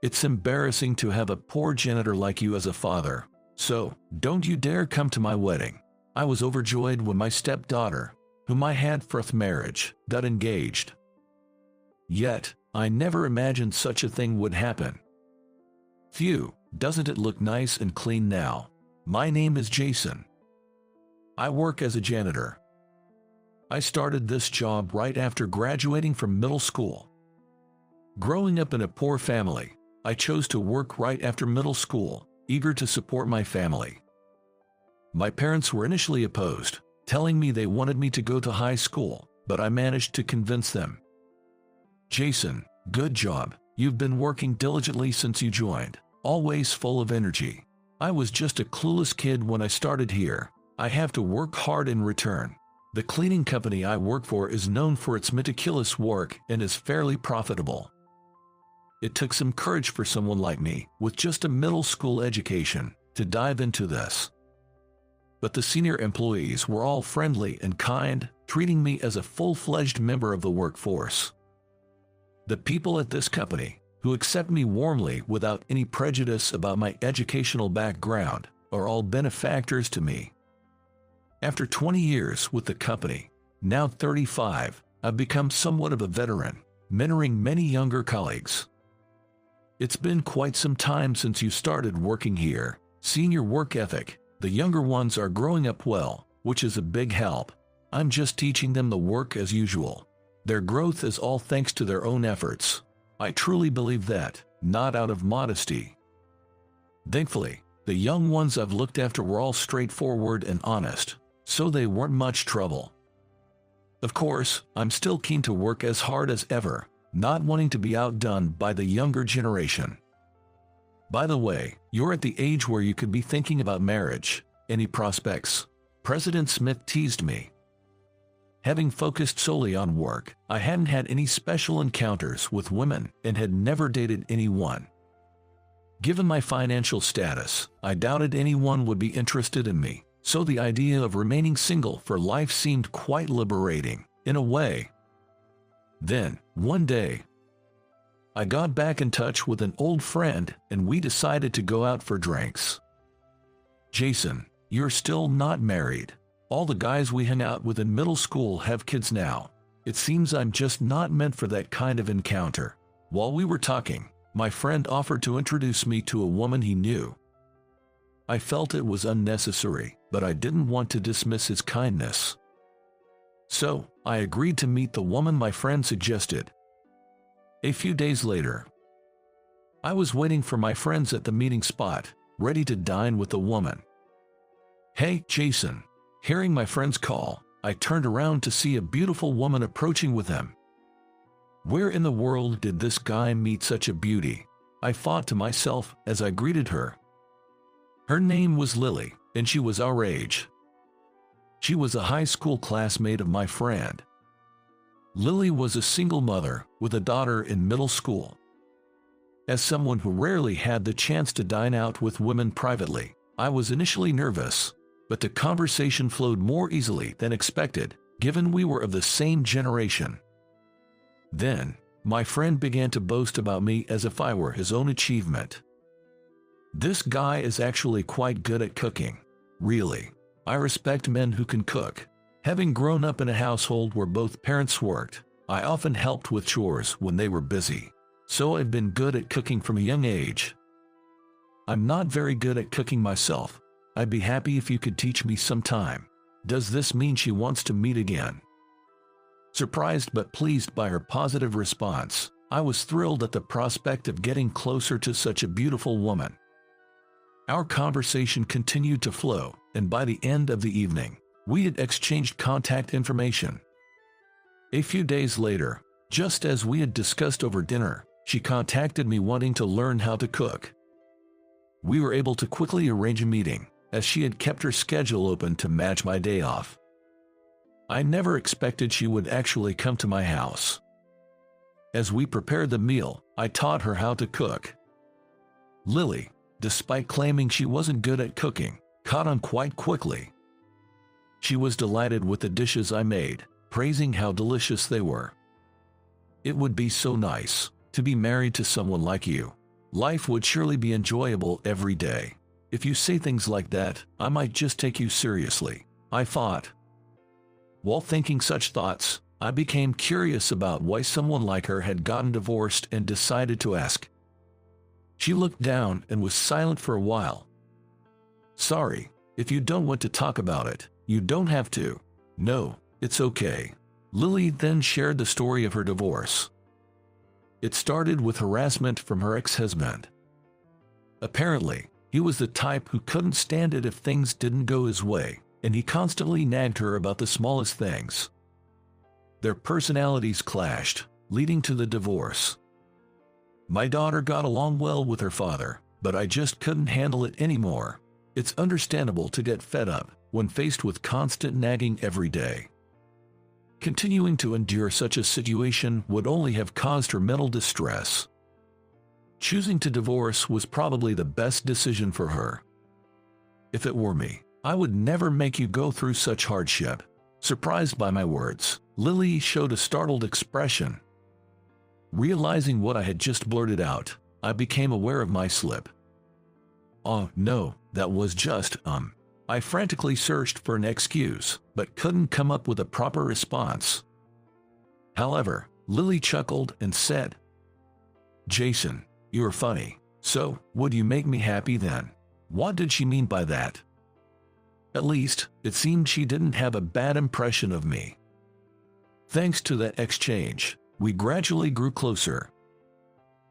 It's embarrassing to have a poor janitor like you as a father. So, don't you dare come to my wedding." I was overjoyed when my stepdaughter, whom I had for marriage, got engaged. Yet, I never imagined such a thing would happen. Phew, doesn't it look nice and clean now? My name is Jason. I work as a janitor. I started this job right after graduating from middle school. Growing up in a poor family, I chose to work right after middle school, eager to support my family. My parents were initially opposed, telling me they wanted me to go to high school, but I managed to convince them. "Jason, good job. You've been working diligently since you joined, always full of energy. I was just a clueless kid when I started here. I have to work hard in return. The cleaning company I work for is known for its meticulous work and is fairly profitable." It took some courage for someone like me, with just a middle school education, to dive into this. But the senior employees were all friendly and kind, treating me as a full-fledged member of the workforce. The people at this company, who accept me warmly without any prejudice about my educational background, are all benefactors to me. After 20 years with the company, now 35, I've become somewhat of a veteran, mentoring many younger colleagues. It's been quite some time since you started working here. Seeing your work ethic, the younger ones are growing up well, which is a big help. I'm just teaching them the work as usual. Their growth is all thanks to their own efforts. I truly believe that, not out of modesty. Thankfully, the young ones I've looked after were all straightforward and honest, so they weren't much trouble. Of course, I'm still keen to work as hard as ever, not wanting to be outdone by the younger generation. By the way, you're at the age where you could be thinking about marriage. Any prospects? President Smith teased me. Having focused solely on work, I hadn't had any special encounters with women and had never dated anyone. Given my financial status, I doubted anyone would be interested in me, so the idea of remaining single for life seemed quite liberating, in a way. Then, one day, I got back in touch with an old friend and we decided to go out for drinks. "Jason, you're still not married. All the guys we hang out with in middle school have kids now. It seems I'm just not meant for that kind of encounter." While we were talking, my friend offered to introduce me to a woman he knew. I felt it was unnecessary, but I didn't want to dismiss his kindness. So, I agreed to meet the woman my friend suggested. A few days later, I was waiting for my friends at the meeting spot, ready to dine with the woman. "Hey, Jason." Hearing my friend's call, I turned around to see a beautiful woman approaching with him. Where in the world did this guy meet such a beauty? I thought to myself as I greeted her. Her name was Lily, and she was our age. She was a high school classmate of my friend. Lily was a single mother with a daughter in middle school. As someone who rarely had the chance to dine out with women privately, I was initially nervous, but the conversation flowed more easily than expected, given we were of the same generation. Then, my friend began to boast about me as if I were his own achievement. "This guy is actually quite good at cooking. Really, I respect men who can cook. Having grown up in a household where both parents worked, I often helped with chores when they were busy, so I've been good at cooking from a young age. I'm not very good at cooking myself. I'd be happy if you could teach me sometime." Does this mean she wants to meet again? Surprised but pleased by her positive response, I was thrilled at the prospect of getting closer to such a beautiful woman. Our conversation continued to flow, and by the end of the evening, we had exchanged contact information. A few days later, just as we had discussed over dinner, she contacted me wanting to learn how to cook. We were able to quickly arrange a meeting, as she had kept her schedule open to match my day off. I never expected she would actually come to my house. As we prepared the meal, I taught her how to cook. Lily, despite claiming she wasn't good at cooking, caught on quite quickly. She was delighted with the dishes I made, praising how delicious they were. "It would be so nice to be married to someone like you. Life would surely be enjoyable every day. If you say things like that, I might just take you seriously, I thought. While thinking such thoughts, I became curious about why someone like her had gotten divorced and decided to ask. She looked down and was silent for a while. Sorry, if you don't want to talk about it, you don't have to. No, it's okay. Lily then shared the story of her divorce. It started with harassment from her ex-husband. Apparently, he was the type who couldn't stand it if things didn't go his way, and he constantly nagged her about the smallest things. Their personalities clashed, leading to the divorce. My daughter got along well with her father, but I just couldn't handle it anymore. It's understandable to get fed up when faced with constant nagging every day. Continuing to endure such a situation would only have caused her mental distress. Choosing to divorce was probably the best decision for her. If it were me, I would never make you go through such hardship. Surprised by my words, Lily showed a startled expression. Realizing what I had just blurted out, I became aware of my slip. Oh no, that was just, I frantically searched for an excuse, but couldn't come up with a proper response. However, Lily chuckled and said, Jason, you're funny. So, would you make me happy then? What did she mean by that? At least, it seemed she didn't have a bad impression of me. Thanks to that exchange, we gradually grew closer.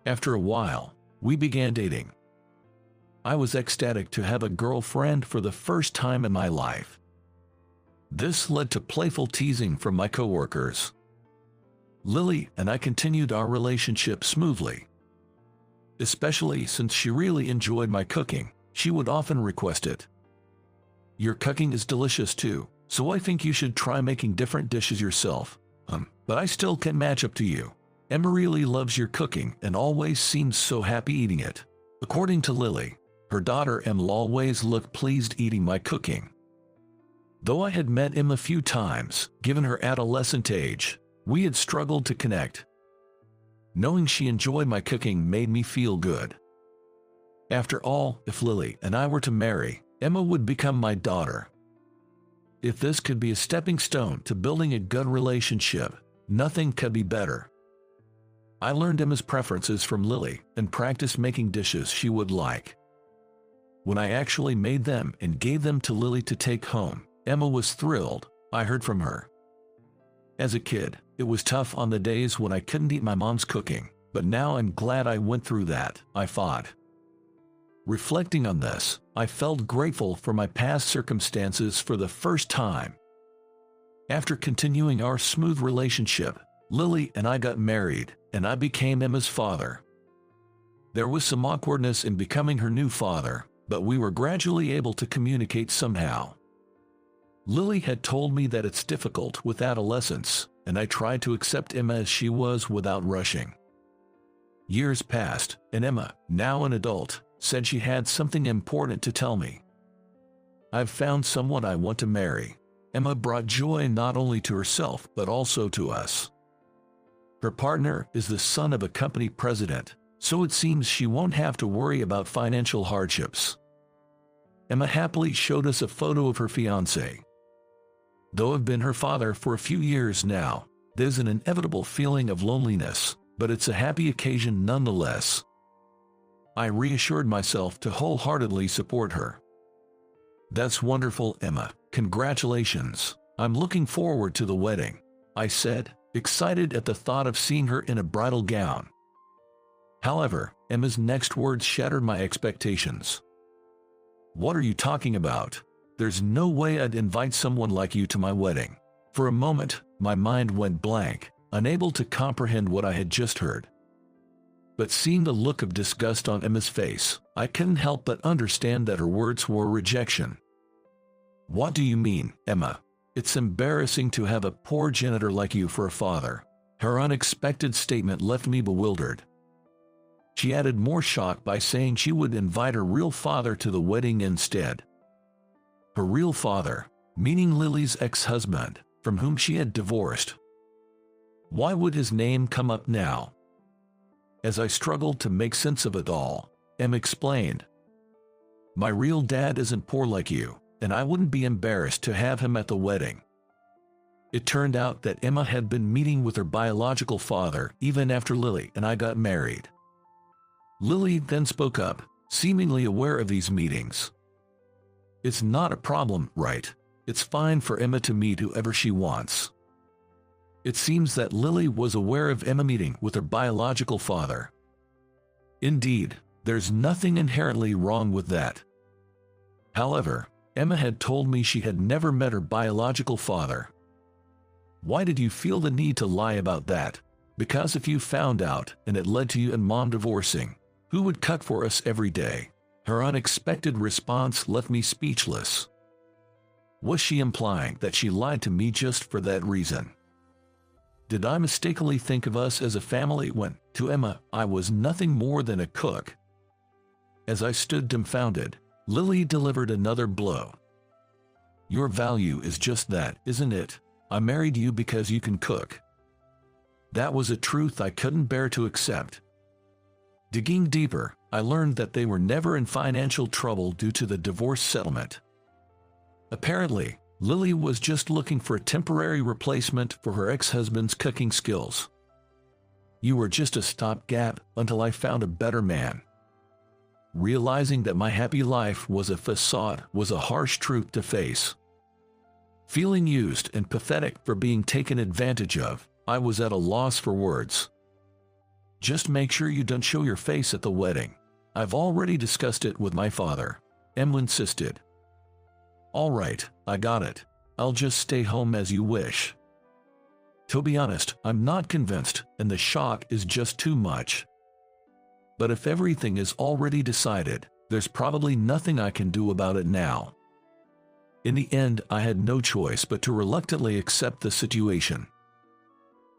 After a while, we began dating. I was ecstatic to have a girlfriend for the first time in my life. This led to playful teasing from my coworkers. Lily and I continued our relationship smoothly. Especially since she really enjoyed my cooking, she would often request it. Your cooking is delicious too, so I think you should try making different dishes yourself. But I still can't match up to you. Emma really loves your cooking and always seems so happy eating it. According to Lily, her daughter Emma always looked pleased eating my cooking. Though I had met Emma a few times, given her adolescent age, we had struggled to connect. Knowing she enjoyed my cooking made me feel good. After all, if Lily and I were to marry, Emma would become my daughter. If this could be a stepping stone to building a good relationship, nothing could be better. I learned Emma's preferences from Lily and practiced making dishes she would like. When I actually made them and gave them to Lily to take home, Emma was thrilled. I heard from her. As a kid, it was tough on the days when I couldn't eat my mom's cooking, but now I'm glad I went through that, I thought. Reflecting on this, I felt grateful for my past circumstances for the first time. After continuing our smooth relationship, Lily and I got married, and I became Emma's father. There was some awkwardness in becoming her new father, but we were gradually able to communicate somehow. Lily had told me that it's difficult with adolescence, and I tried to accept Emma as she was without rushing. Years passed, and Emma, now an adult, said she had something important to tell me. I've found someone I want to marry. Emma brought joy not only to herself but also to us. Her partner is the son of a company president, so it seems she won't have to worry about financial hardships. Emma happily showed us a photo of her fiancé. Though I've been her father for a few years now, there's an inevitable feeling of loneliness, but it's a happy occasion nonetheless. I reassured myself to wholeheartedly support her. That's wonderful, Emma. Congratulations. I'm looking forward to the wedding, I said, excited at the thought of seeing her in a bridal gown. However, Emma's next words shattered my expectations. What are you talking about? There's no way I'd invite someone like you to my wedding. For a moment, my mind went blank, unable to comprehend what I had just heard. But seeing the look of disgust on Emma's face, I couldn't help but understand that her words were rejection. What do you mean, Emma? It's embarrassing to have a poor janitor like you for a father. Her unexpected statement left me bewildered. She added more shock by saying she would invite her real father to the wedding instead. Her real father, meaning Lily's ex-husband, from whom she had divorced. Why would his name come up now? As I struggled to make sense of it all, Emma explained, "My real dad isn't poor like you, and I wouldn't be embarrassed to have him at the wedding." It turned out that Emma had been meeting with her biological father even after Lily and I got married. Lily then spoke up, seemingly aware of these meetings. "It's not a problem, right? It's fine for Emma to meet whoever she wants." It seems that Lily was aware of Emma meeting with her biological father. Indeed, there's nothing inherently wrong with that. However, Emma had told me she had never met her biological father. "Why did you feel the need to lie about that? Because if you found out and it led to you and Mom divorcing, who would cook for us every day?" Her unexpected response left me speechless. Was she implying that she lied to me just for that reason? Did I mistakenly think of us as a family when, to Emma, I was nothing more than a cook? As I stood dumbfounded, Lily delivered another blow. "Your value is just that, isn't it? I married you because you can cook." That was a truth I couldn't bear to accept. Digging deeper, I learned that they were never in financial trouble due to the divorce settlement. Apparently, Lily was just looking for a temporary replacement for her ex-husband's cooking skills. "You were just a stopgap until I found a better man." Realizing that my happy life was a facade was a harsh truth to face. Feeling used and pathetic for being taken advantage of, I was at a loss for words. "Just make sure you don't show your face at the wedding. I've already discussed it with my father," Emma insisted. "All right, I got it. I'll just stay home as you wish." To be honest, I'm not convinced, and the shock is just too much. But if everything is already decided, there's probably nothing I can do about it now. In the end, I had no choice but to reluctantly accept the situation.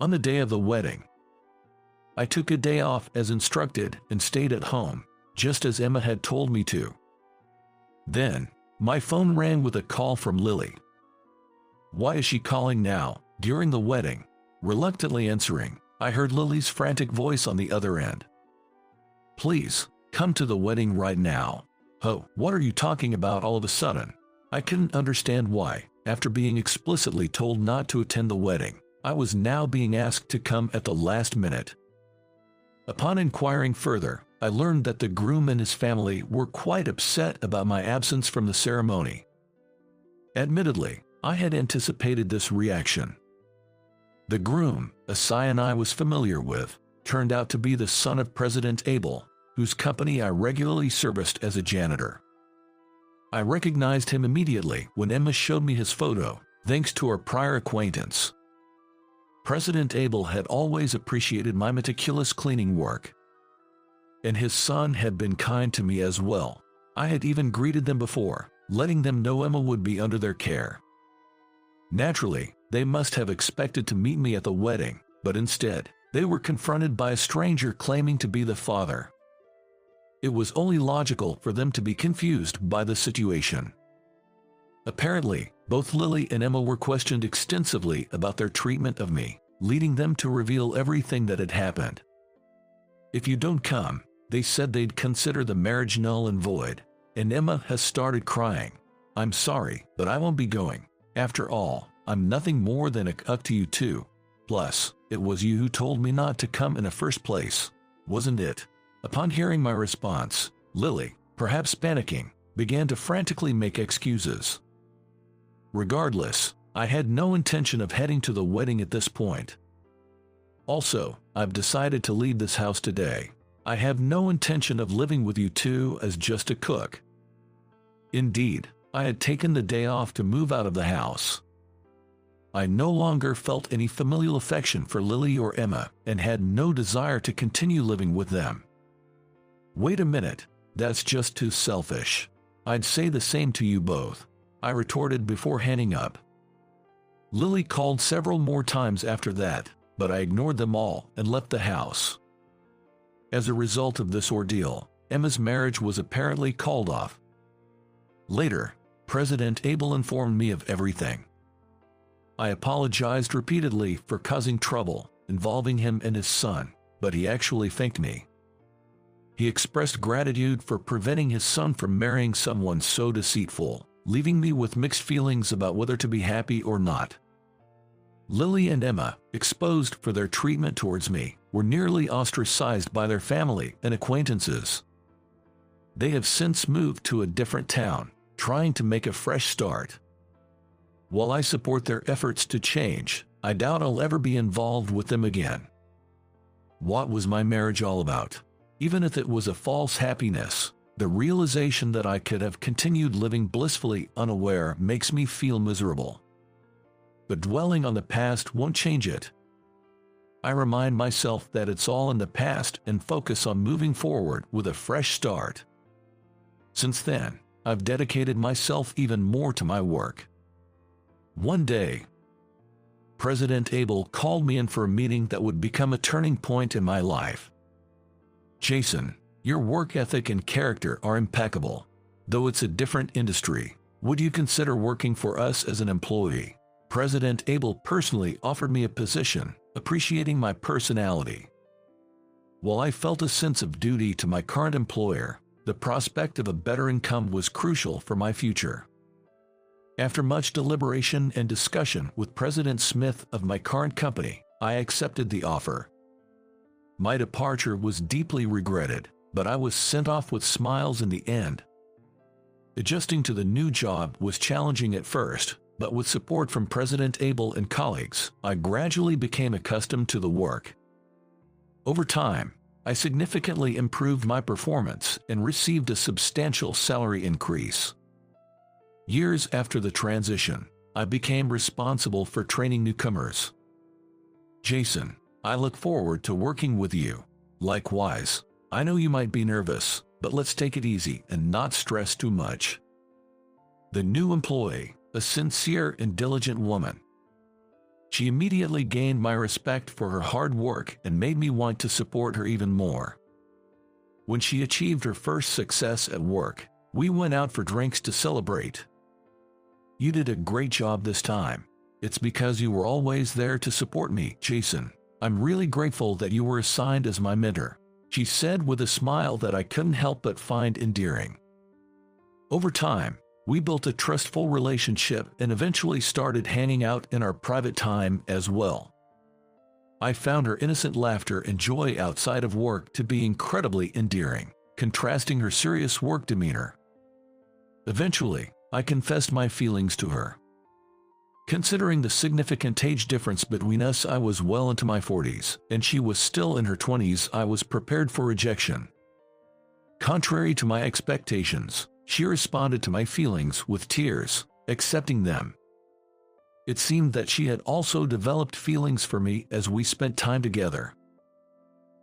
On the day of the wedding, I took a day off as instructed and stayed at home, just as Emma had told me to. Then, my phone rang with a call from Lily. "Why is she calling now, during the wedding?" Reluctantly answering, I heard Lily's frantic voice on the other end. "Please, come to the wedding right now." "Oh, what are you talking about all of a sudden?" I couldn't understand why, after being explicitly told not to attend the wedding, I was now being asked to come at the last minute. Upon inquiring further, I learned that the groom and his family were quite upset about my absence from the ceremony. Admittedly, I had anticipated this reaction. The groom, a scion I was familiar with, turned out to be the son of President Abel, whose company I regularly serviced as a janitor. I recognized him immediately when Emma showed me his photo, thanks to our prior acquaintance. President Abel had always appreciated my meticulous cleaning work. And his son had been kind to me as well. I had even greeted them before, letting them know Emma would be under their care. Naturally, they must have expected to meet me at the wedding, but instead, they were confronted by a stranger claiming to be the father. It was only logical for them to be confused by the situation. Apparently, both Lily and Emma were questioned extensively about their treatment of me, leading them to reveal everything that had happened. "If you don't come," they said, "they'd consider the marriage null and void," and Emma has started crying. "I'm sorry, but I won't be going. After all, I'm nothing more than a cook to you too. Plus, it was you who told me not to come in the first place, wasn't it?" Upon hearing my response, Lily, perhaps panicking, began to frantically make excuses. Regardless, I had no intention of heading to the wedding at this point. Also, I've decided to leave this house today. I have no intention of living with you two as just a cook. Indeed, I had taken the day off to move out of the house. I no longer felt any familial affection for Lily or Emma and had no desire to continue living with them. "Wait a minute, that's just too selfish. I'd say the same to you both," I retorted before hanging up. Lily called several more times after that, but I ignored them all and left the house. As a result of this ordeal, Emma's marriage was apparently called off. Later, President Abel informed me of everything. I apologized repeatedly for causing trouble involving him and his son, but he actually thanked me. He expressed gratitude for preventing his son from marrying someone so deceitful, leaving me with mixed feelings about whether to be happy or not. Lily and Emma, exposed for their treatment towards me, were nearly ostracized by their family and acquaintances. They have since moved to a different town, trying to make a fresh start. While I support their efforts to change, I doubt I'll ever be involved with them again. What was my marriage all about? Even if it was a false happiness, the realization that I could have continued living blissfully unaware makes me feel miserable. But dwelling on the past won't change it. I remind myself that it's all in the past and focus on moving forward with a fresh start. Since then, I've dedicated myself even more to my work. One day, President Abel called me in for a meeting that would become a turning point in my life. "Jason, your work ethic and character are impeccable. Though it's a different industry, would you consider working for us as an employee?" President Abel personally offered me a position, appreciating my personality. While I felt a sense of duty to my current employer, the prospect of a better income was crucial for my future. After much deliberation and discussion with President Smith of my current company, I accepted the offer. My departure was deeply regretted, but I was sent off with smiles in the end. Adjusting to the new job was challenging at first, but with support from President Abel and colleagues, I gradually became accustomed to the work. Over time, I significantly improved my performance and received a substantial salary increase. Years after the transition, I became responsible for training newcomers. "Jason, I look forward to working with you. Likewise, I know you might be nervous, but let's take it easy and not stress too much." The new employee, a sincere and diligent woman. She immediately gained my respect for her hard work and made me want to support her even more. When she achieved her first success at work, we went out for drinks to celebrate. "You did a great job this time. It's because you were always there to support me, Jason. I'm really grateful that you were assigned as my mentor," she said with a smile that I couldn't help but find endearing. Over time, we built a trustful relationship and eventually started hanging out in our private time as well. I found her innocent laughter and joy outside of work to be incredibly endearing, contrasting her serious work demeanor. Eventually, I confessed my feelings to her. Considering the significant age difference between us, I was well into my 40s, and she was still in her 20s. I was prepared for rejection. Contrary to my expectations, she responded to my feelings with tears, accepting them. It seemed that she had also developed feelings for me as we spent time together.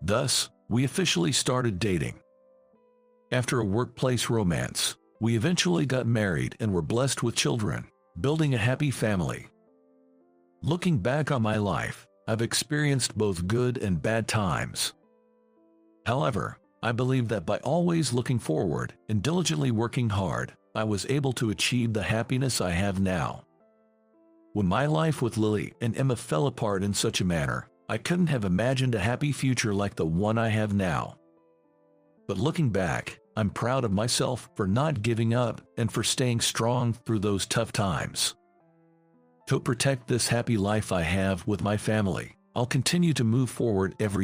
Thus, we officially started dating. After a workplace romance, we eventually got married and were blessed with children, building a happy family. Looking back on my life, I've experienced both good and bad times. However, I believe that by always looking forward and diligently working hard, I was able to achieve the happiness I have now. When my life with Lily and Emma fell apart in such a manner, I couldn't have imagined a happy future like the one I have now. But looking back, I'm proud of myself for not giving up and for staying strong through those tough times. To protect this happy life I have with my family, I'll continue to move forward every day.